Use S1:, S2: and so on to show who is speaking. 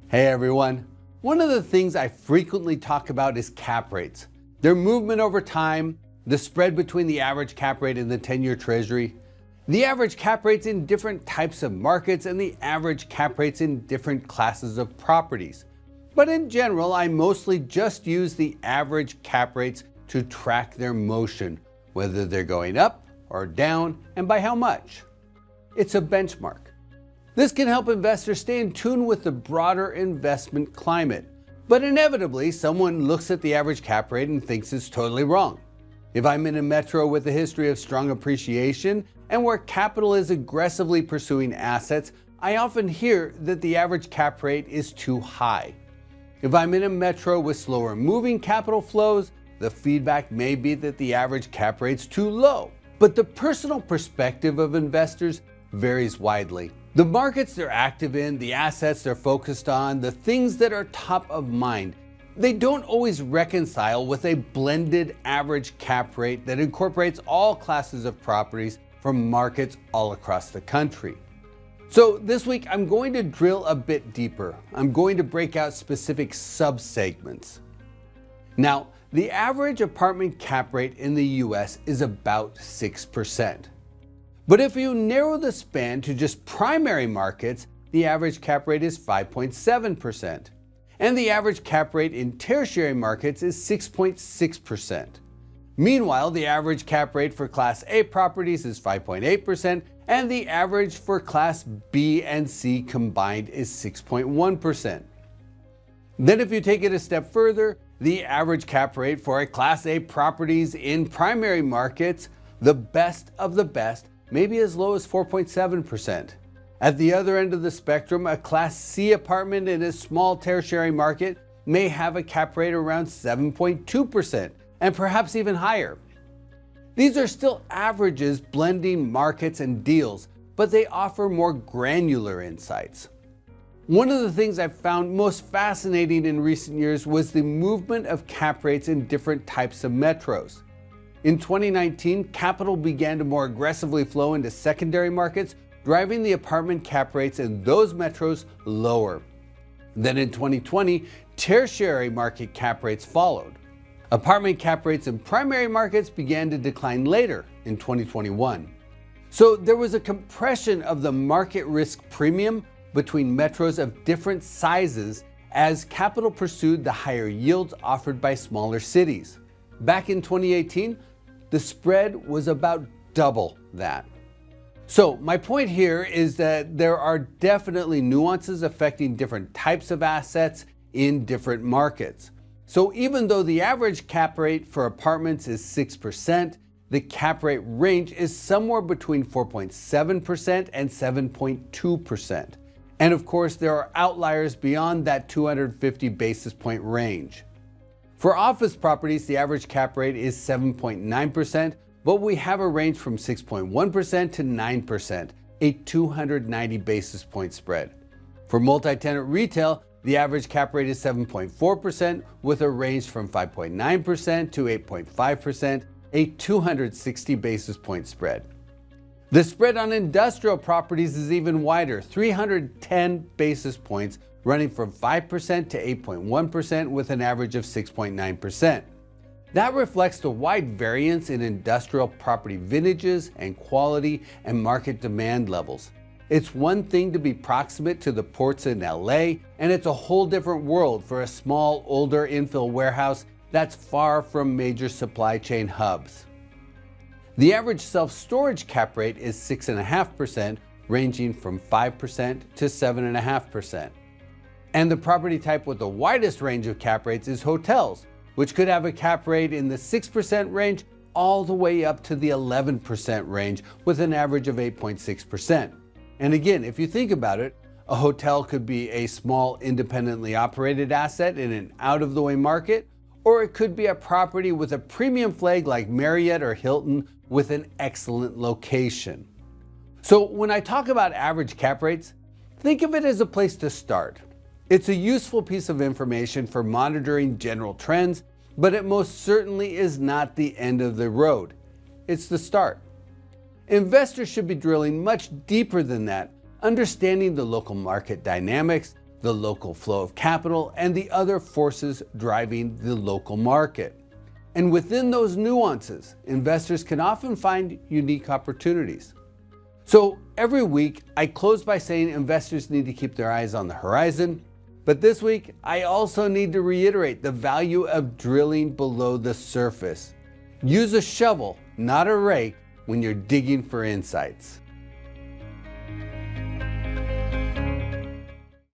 S1: Hey everyone. One of the things I frequently talk about is cap rates. Their movement over time, the spread between the average cap rate and the 10-year treasury, the average cap rates in different types of markets, and the average cap rates in different classes of properties. But in general, I mostly just use the average cap rates to track their motion, whether they're going up or down, and by how much. It's a benchmark. This can help investors stay in tune with the broader investment climate. But inevitably, someone looks at the average cap rate and thinks it's totally wrong. If I'm in a metro with a history of strong appreciation and where capital is aggressively pursuing assets, I often hear that the average cap rate is too high. If I'm in a metro with slower moving capital flows, the feedback may be that the average cap rate's too low. But the personal perspective of investors varies widely. The markets they're active in, the assets they're focused on, the things that are top of mind, they don't always reconcile with a blended average cap rate that incorporates all classes of properties from markets all across the country. So this week I'm going to drill a bit deeper. I'm going to break out specific subsegments. Now, the average apartment cap rate in the US is about 6%. But if you narrow the span to just primary markets, the average cap rate is 5.7%. And the average cap rate in tertiary markets is 6.6%. Meanwhile, the average cap rate for Class A properties is 5.8%, and the average for Class B and C combined is 6.1%. Then if you take it a step further, the average cap rate for a Class A properties in primary markets, the best of the best, may be as low as 4.7%. At the other end of the spectrum, a Class C apartment in a small tertiary market may have a cap rate around 7.2%, and perhaps even higher. These are still averages blending markets and deals, but they offer more granular insights. One of the things I've found most fascinating in recent years was the movement of cap rates in different types of metros. In 2019, capital began to more aggressively flow into secondary markets, driving the apartment cap rates in those metros lower. Then in 2020, tertiary market cap rates followed. Apartment cap rates in primary markets began to decline later in 2021. So there was a compression of the market risk premium between metros of different sizes as capital pursued the higher yields offered by smaller cities. Back in 2018, the spread was about double that. So my point here is that there are definitely nuances affecting different types of assets in different markets. So even though the average cap rate for apartments is 6%, the cap rate range is somewhere between 4.7% and 7.2%. And of course, there are outliers beyond that 250 basis point range. For office properties, the average cap rate is 7.9%, but we have a range from 6.1% to 9%, a 290 basis point spread. For multi-tenant retail, the average cap rate is 7.4%, with a range from 5.9% to 8.5%, a 260 basis point spread. The spread on industrial properties is even wider, 310 basis points, running from 5% to 8.1% with an average of 6.9%. That reflects the wide variance in industrial property vintages and quality and market demand levels. It's one thing to be proximate to the ports in LA, and it's a whole different world for a small, older infill warehouse that's far from major supply chain hubs. The average self-storage cap rate is 6.5%, ranging from 5% to 7.5%. And the property type with the widest range of cap rates is hotels, which could have a cap rate in the 6% range all the way up to the 11% range with an average of 8.6%. And again, if you think about it, a hotel could be a small independently operated asset in an out-of-the-way market, or it could be a property with a premium flag like Marriott or Hilton with an excellent location. So when I talk about average cap rates, think of it as a place to start. It's a useful piece of information for monitoring general trends, but it most certainly is not the end of the road. It's the start. Investors should be drilling much deeper than that, understanding the local market dynamics, the local flow of capital, and the other forces driving the local market. And within those nuances, investors can often find unique opportunities. So every week, I close by saying investors need to keep their eyes on the horizon. But this week, I also need to reiterate the value of drilling below the surface. Use a shovel, not a rake, when you're digging for insights.